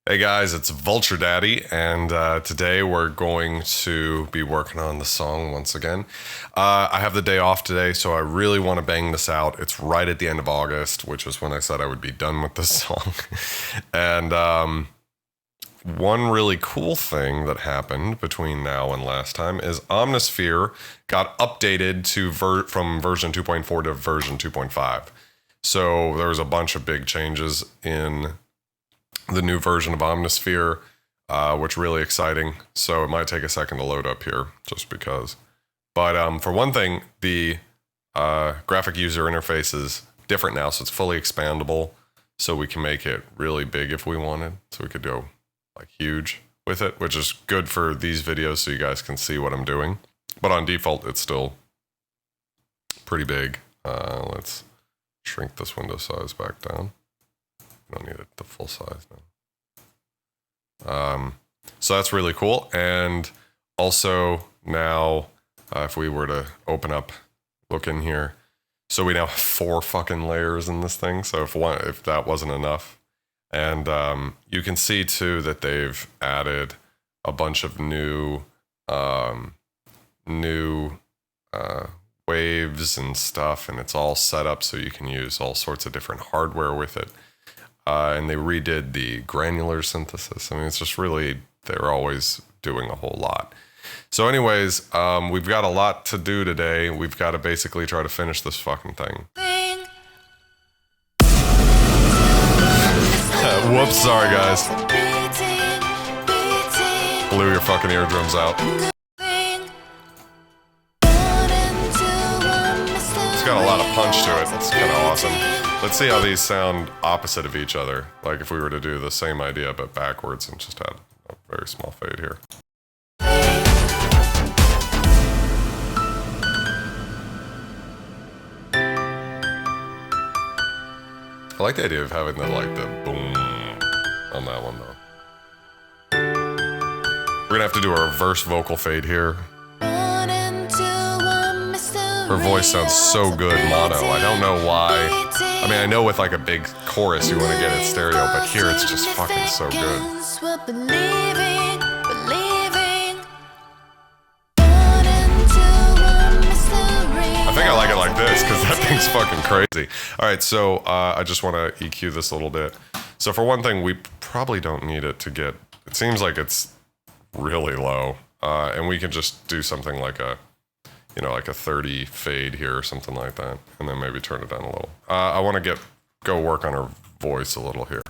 Hey guys, it's Vulture Daddy, and today we're going to be working on the song once again. I have the day off today, so I really want to bang this out. It's right at the end of August, which is when I said I would be done with this song. And one really cool thing that happened between now and last time is Omnisphere got updated to from version 2.4 to version 2.5. So there was a bunch of big changes in the new version of Omnisphere, which really exciting. So it might take a second to load up here just because. But for one thing, the graphic user interface is different now, so it's fully expandable. So we can make it really big if we wanted. So we could go like huge with it, which is good for these videos so you guys can see what I'm doing. But on default, it's still pretty big. Let's shrink this window size back down. Don't need it the full size now. So that's really cool. And also now, if we were to open up, look in here, so we now have 4 fucking layers in this thing. So if that wasn't enough, and you can see too that they've added a bunch of new waves and stuff, and it's all set up so you can use all sorts of different hardware with it. And they redid the granular synthesis. I mean, it's just really, they're always doing a whole lot. So anyways, we've got a lot to do today. We've got to basically try to finish this fucking thing. Whoops, sorry guys. Blew your fucking eardrums out. It's got a lot of punch to it. It's kind of awesome. Let's see how these sound opposite of each other. Like if we were to do the same idea but backwards and just add a very small fade here. I like the idea of having the boom on that one though. We're gonna have to do a reverse vocal fade here. Her voice sounds so good mono. I don't know why. I mean, I know with like a big chorus you want to get it stereo, but here it's just fucking so good. I think I like it like this because that thing's fucking crazy. All right, so I just want to EQ this a little bit. So for one thing, we probably don't need it to get, it seems like it's really low. And we can just do something like a, like a 30 fade here or something like that, and then maybe turn it down a little. I want to go work on her voice a little here.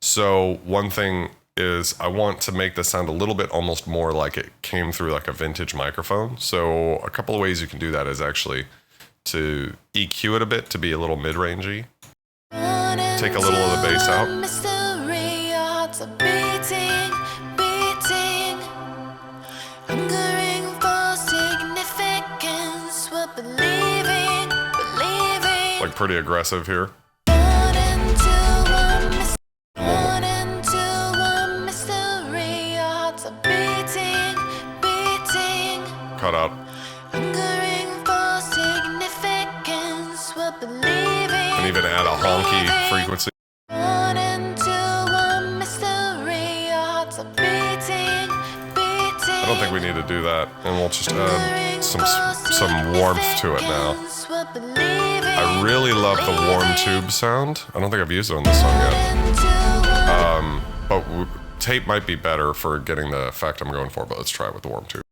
So one thing is I want to make this sound a little bit almost more like it came through like a vintage microphone. So a couple of ways you can do that is actually to EQ it a bit to be a little mid-rangey. Take a little of the bass out. Like pretty aggressive here. Cut out. And even add a honky frequency. I don't think we need to do that, and we'll just add some warmth to it now. I really love the warm tube sound. I don't think I've used it on this song yet. But tape might be better for getting the effect I'm going for, but let's try it with the warm tube.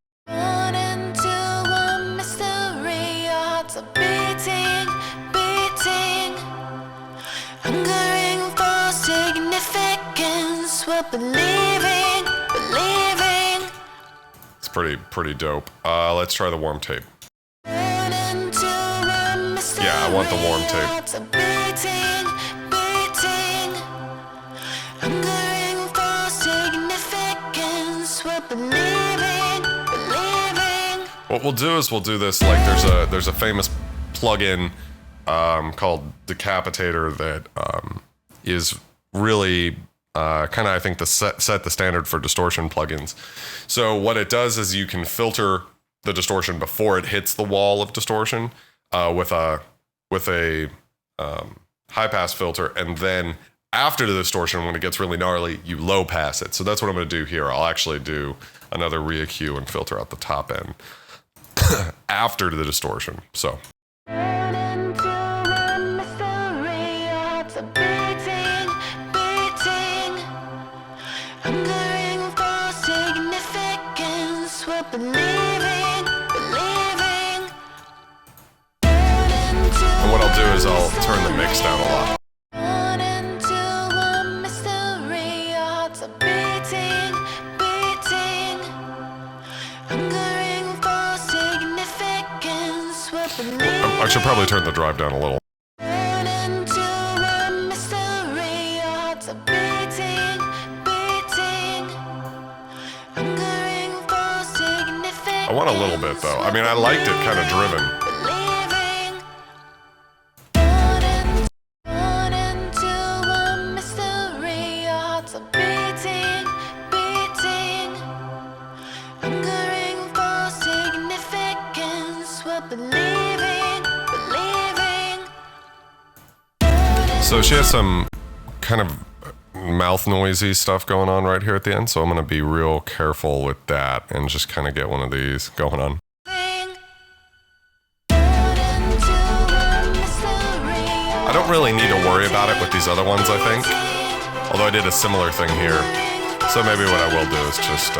It's pretty dope. Let's try the warm tape. Yeah, I want the warm tape. What we'll do is we'll do this like there's a famous plugin called Decapitator that is really kind of, I think, set the standard for distortion plugins. So what it does is you can filter the distortion before it hits the wall of distortion with a high pass filter, and then After the distortion, when it gets really gnarly, you low pass it. So that's what I'm going to do here. I'll actually do another re-EQ and filter out the top end after the distortion. So. And what I'll do is I'll turn the mix down a lot. I should probably turn the drive down a little. I want a little bit though. I mean, I liked it kind of driven. So she has some kind of mouth noisy stuff going on right here at the end, so I'm going to be real careful with that and just kind of get one of these going on. I don't really need to worry about it with these other ones, I think, although I did a similar thing here. So maybe what I will do is just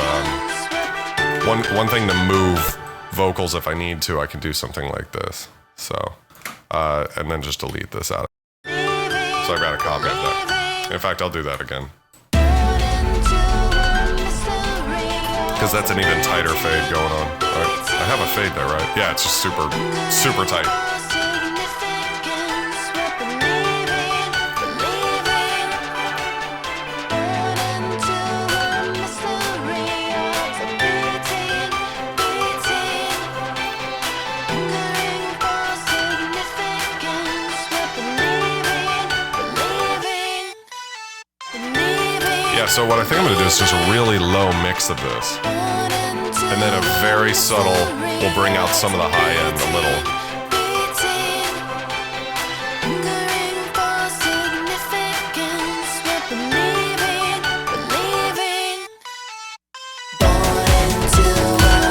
one thing to move vocals if I need to. I can do something like this, so and then just delete this out. So I've got a copy of that. In fact, I'll do that again. Because that's an even tighter fade going on. Right? I have a fade there, right? Yeah, it's just super, super tight. So what I think I'm going to do is just a really low mix of this. And then a very subtle will bring out some of the high end a little.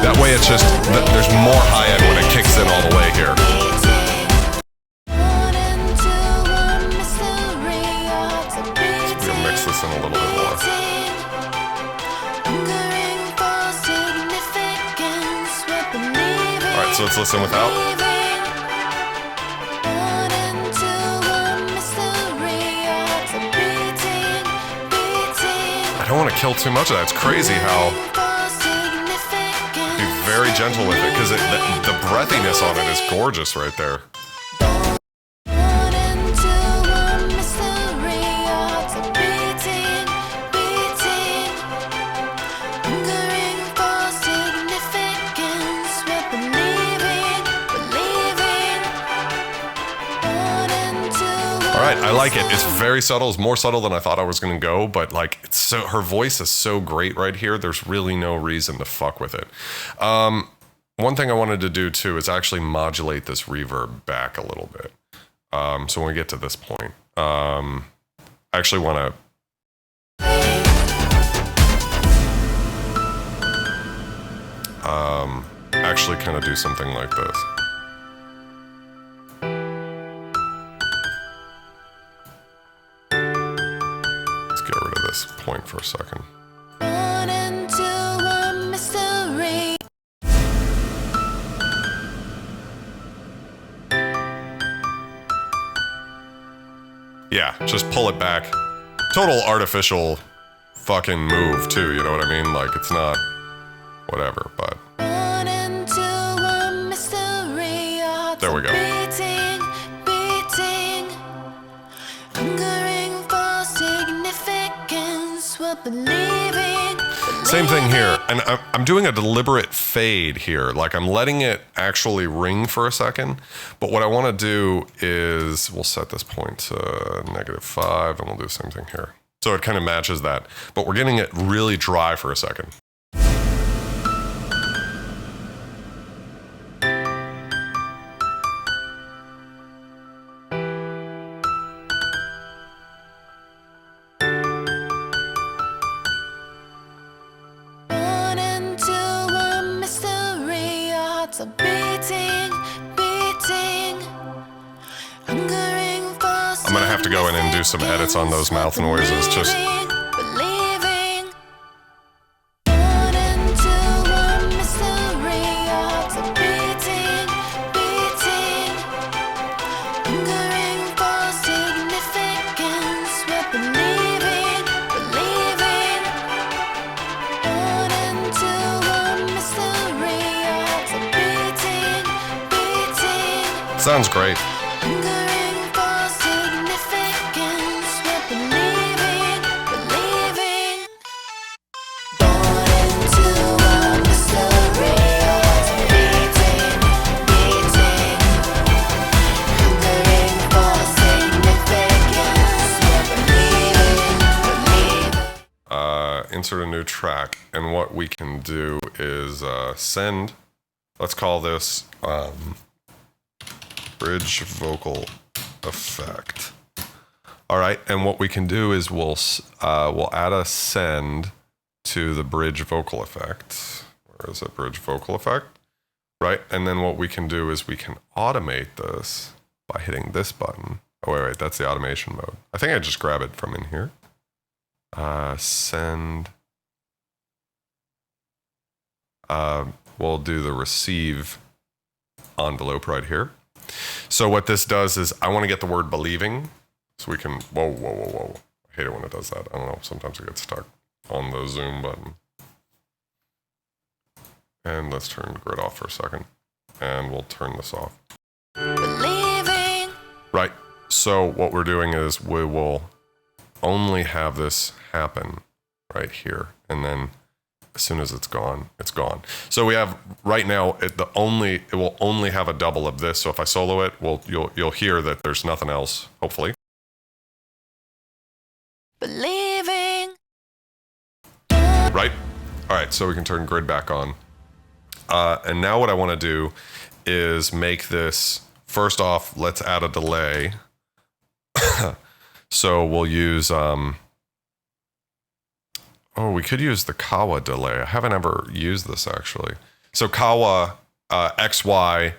That way it's just, there's more high end when it kicks in all the way here. So we'll mix this in a little bit more. Alright, so let's listen without. I don't want to kill too much of that. It's crazy how be very gentle with it, because the breathiness on it is gorgeous right there. I like it. It's very subtle. It's more subtle than I thought I was going to go, but like, it's so, her voice is so great right here. There's really no reason to fuck with it. One thing I wanted to do too is actually modulate this reverb back a little bit. So when we get to this point, I actually want to actually kind of do something like this. Point for a second. Yeah, just pull it back. Total artificial fucking move too, you know what I mean? Like, it's not whatever, but there we go. Same thing here, and I'm doing a deliberate fade here. Like, I'm letting it actually ring for a second, but what I want to do is we'll set this point to -5, and we'll do the same thing here. So it kind of matches that, but we're getting it really dry for a second. hearts are beating, beating, hungering for I'm gonna have to go in and do some edits on those mouth noises. Just believing, born into a mystery. Hearts are beating, beating, hungering for significance. We're believing, believing, born into a mystery. Hearts are beating, beating. sounds great. Hungering for significance, we're believing, believing. Born into a mystery, hearts beating, beating. Hungering for significance, we're believing, believing. Insert a new track, and what we can do is send. Let's call this bridge vocal effect. All right, and what we can do is we'll add a send to the bridge vocal effect. Where is it? Bridge vocal effect, right? And then what we can do is we can automate this by hitting this button. Oh wait, that's the automation mode. I think I just grab it from in here. Send. We'll do the receive envelope right here. So what this does is I want to get the word believing, so we can, whoa. I hate it when it does that. I don't know, sometimes it gets stuck on the zoom button. And let's turn grid off for a second, and we'll turn this off. Believing. Right, so what we're doing is we will only have this happen right here, and then as soon as it's gone, it's gone. So we have right now it will only have a double of this. So if I solo it, you'll hear that there's nothing else. Hopefully. Believing. Right. All right. So we can turn grid back on. And now what I want to do is make this first off. Let's add a delay. So we'll use. Oh, we could use the Kawa delay. I haven't ever used this actually. So Kawa XY,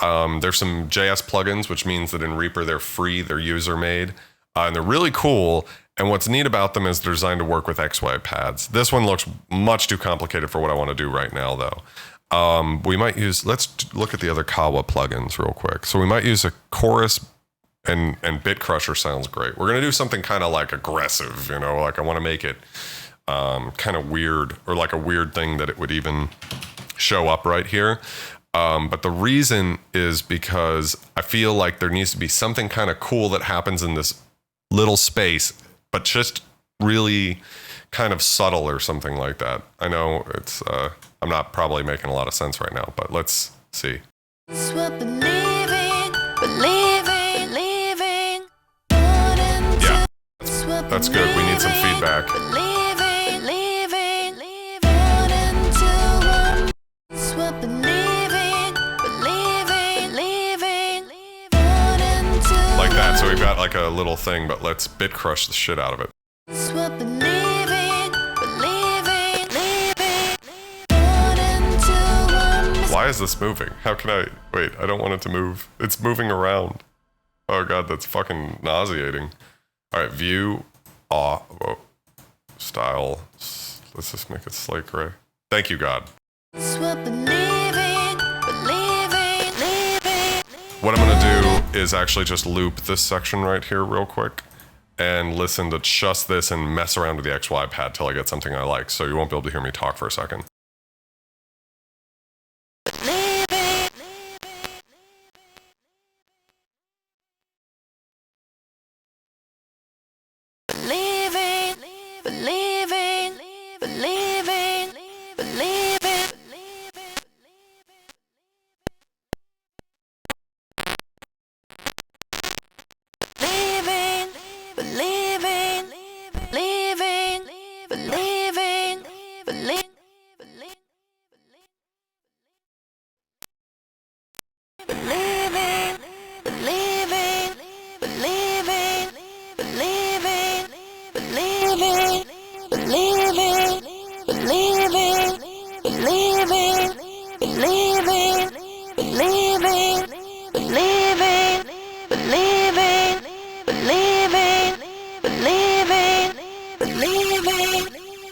there's some JS plugins, which means that in Reaper they're free, they're user made, and they're really cool. And what's neat about them is they're designed to work with XY pads. This one looks much too complicated for what I want to do right now though. We might use, let's look at the other Kawa plugins real quick. So we might use a chorus and Bit Crusher sounds great. We're gonna do something kind of like aggressive, you know, like I want to make it kind of weird, or like a weird thing that it would even show up right here. But the reason is because I feel like there needs to be something kind of cool that happens in this little space, but just really kind of subtle or something like that. I know it's, I'm not probably making a lot of sense right now, but let's see. We're believing, believing, believing. Yeah, that's good. We need some feedback. Like that, so we've got like a little thing, but let's bit crush the shit out of it. Why is this moving? How can I, wait, I don't want it to move. It's moving around. Oh god, that's fucking nauseating. All right, view, style, let's just make it slate gray. Thank you, God. What I'm gonna do is actually just loop this section right here real quick and listen to just this and mess around with the XY pad till I get something I like, so you won't be able to hear me talk for a second. believing, believing, believing, believing, believing, believing, believing,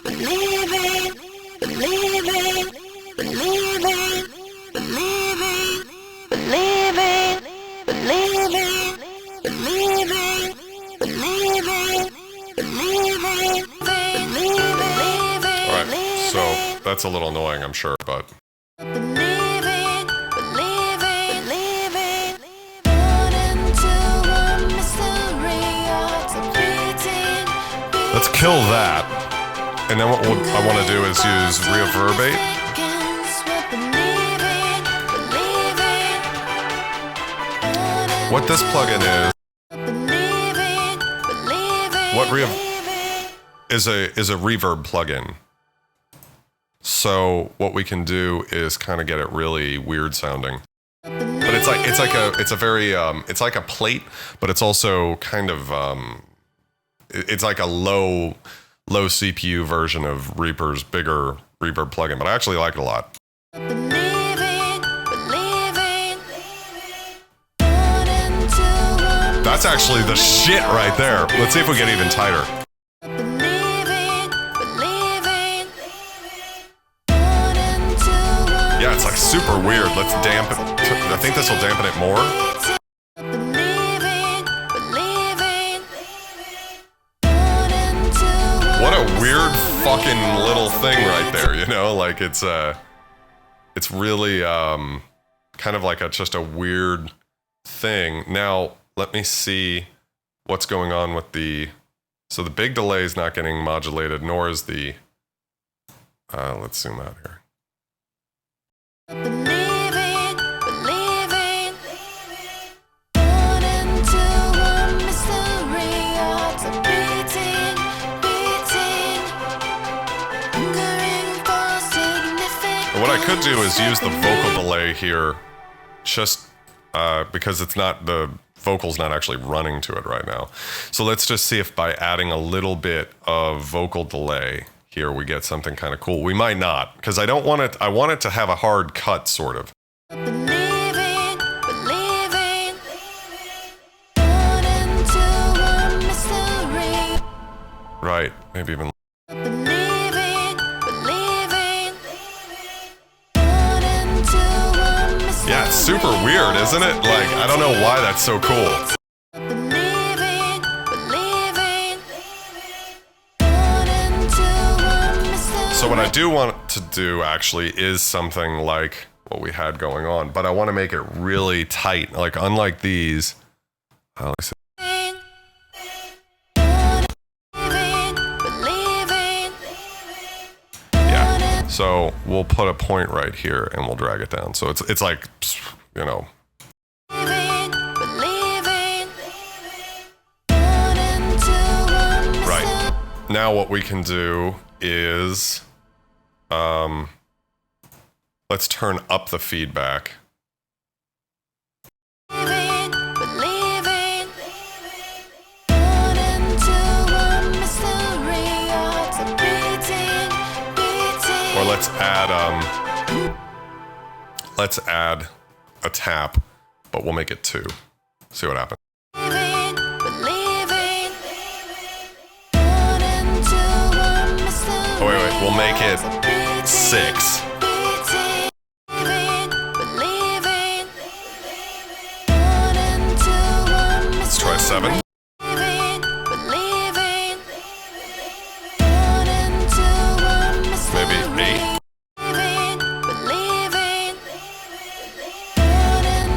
believing, believing, believing, believing, believing, believing, believing, believing, believing. All right, so that's a little annoying, I'm sure, but Believing, believing, believing, born into a mystery of completing. let's kill that. And then what I want to do is use reverbate. What this plugin is a reverb plugin. So what we can do is kind of get it really weird sounding. But it's like a plate, but it's also kind of it's like a low CPU version of Reaper's bigger reverb plugin. But I actually like it a lot. That's actually the shit right there. Let's see if we get even tighter. Yeah, it's like super weird. Let's dampen. I think this will dampen it more. What a weird fucking little thing right there, you know? Like it's really kind of like just a weird thing. Now, let me see what's going on with so the big delay is not getting modulated, nor is the, let's zoom out here. Believing, believing, born into a mystery of beating, beating, hungering for significance. What I could do is use the vocal delay here, just because the vocal's not actually running to it right now. So let's just see if by adding a little bit of vocal delay here we get something kind of cool. We might not, because I don't want it. I want it to have a hard cut, sort of. Believing, believing, born into a mystery. Right, maybe even. Believing, believing, born into a mystery. Yeah, it's super weird, isn't it? Like, I don't know why that's so cool. Believing, believing, born into a mystery. So what I do want to do actually is something like what we had going on, but I want to make it really tight. Like, unlike these. Let's see. Yeah. So we'll put a point right here and we'll drag it down. So it's like, you know. Right. Now what we can do is let's turn up the feedback. Or let's add a tap, but we'll make it 2. See what happens. Oh wait, we'll make it 6. Let's try 7. Maybe 8.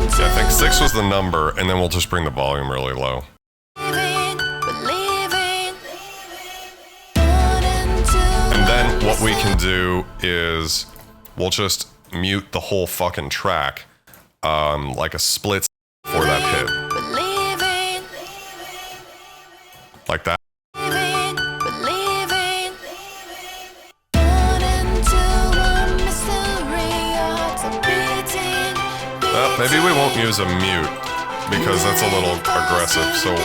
Yeah, I think 6 was the number, and then we'll just bring the volume really low. And then what we can do is we'll just mute the whole fucking track, like a split for that hit. Like that. Maybe we won't use a mute because that's a little aggressive. So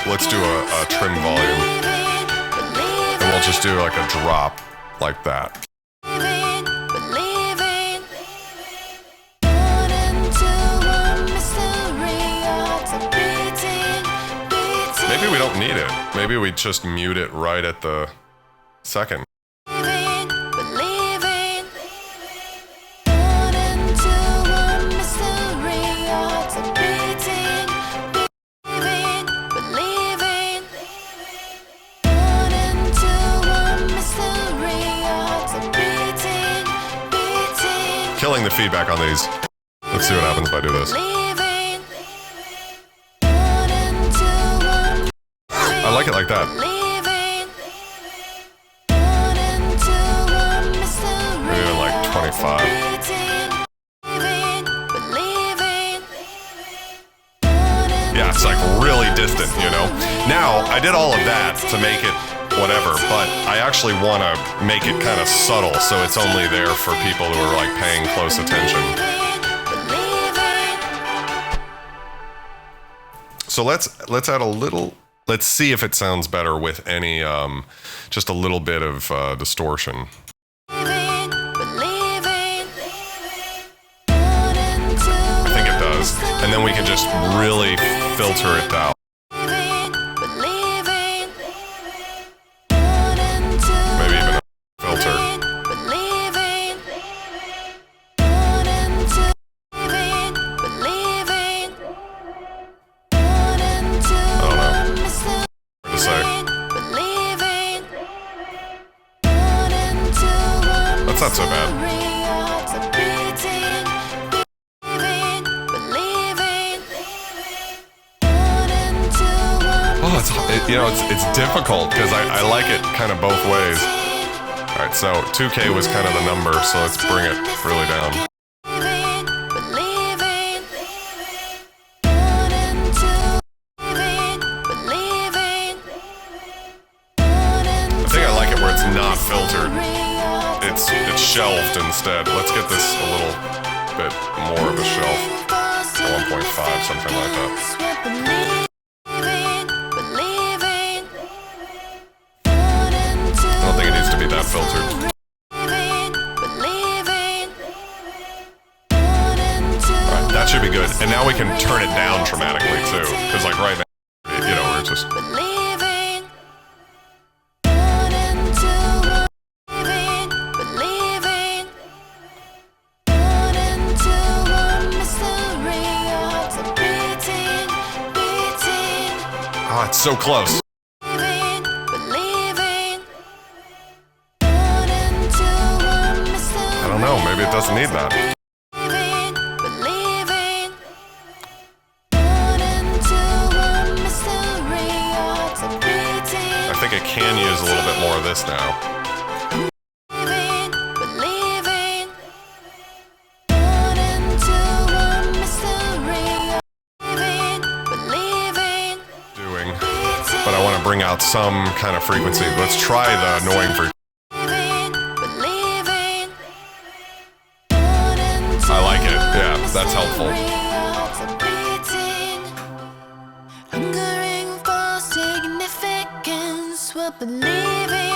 let's do a trim volume. And we'll just do like a drop like that. maybe we don't need it. Maybe we just mute it right at the second. Believing, believing, born into a mystery, hearts are beating. Believing, believing, born into a mystery, hearts are beating, beating. Killing the feedback on these. Let's see what happens if I do this. Believing, born into a I like it like that. believing, born into a mystery. Maybe even like 25. Yeah, it's like really distant, you know? Now, I did all of that to make it whatever, but I actually want to make it kind of subtle so it's only there for people who are like paying close attention. So let's add a little, let's see if it sounds better with any, just a little bit of distortion. I think it does. And then we can just really filter it out. Maybe even a filter. I don't know. Hard to say. That's not so bad. Oh, it's difficult because I like it kind of both ways. All right, so 2K was kind of the number, so let's bring it really down. I think I like it where it's not filtered. It's shelved instead. Let's get this a little bit more of a shelf. 1.5, something like that. I don't think it needs to be that filtered. Alright, that should be good. And now we can turn it down dramatically too. Because like right now, you know, we're just... Oh, it's so close. I don't know, maybe it doesn't need that. I think it can use a little bit more of this now. But I want to bring out some kind of frequency. Let's try the annoying frequency. I like it. Yeah, that's helpful. Hungering for significance, we're believing.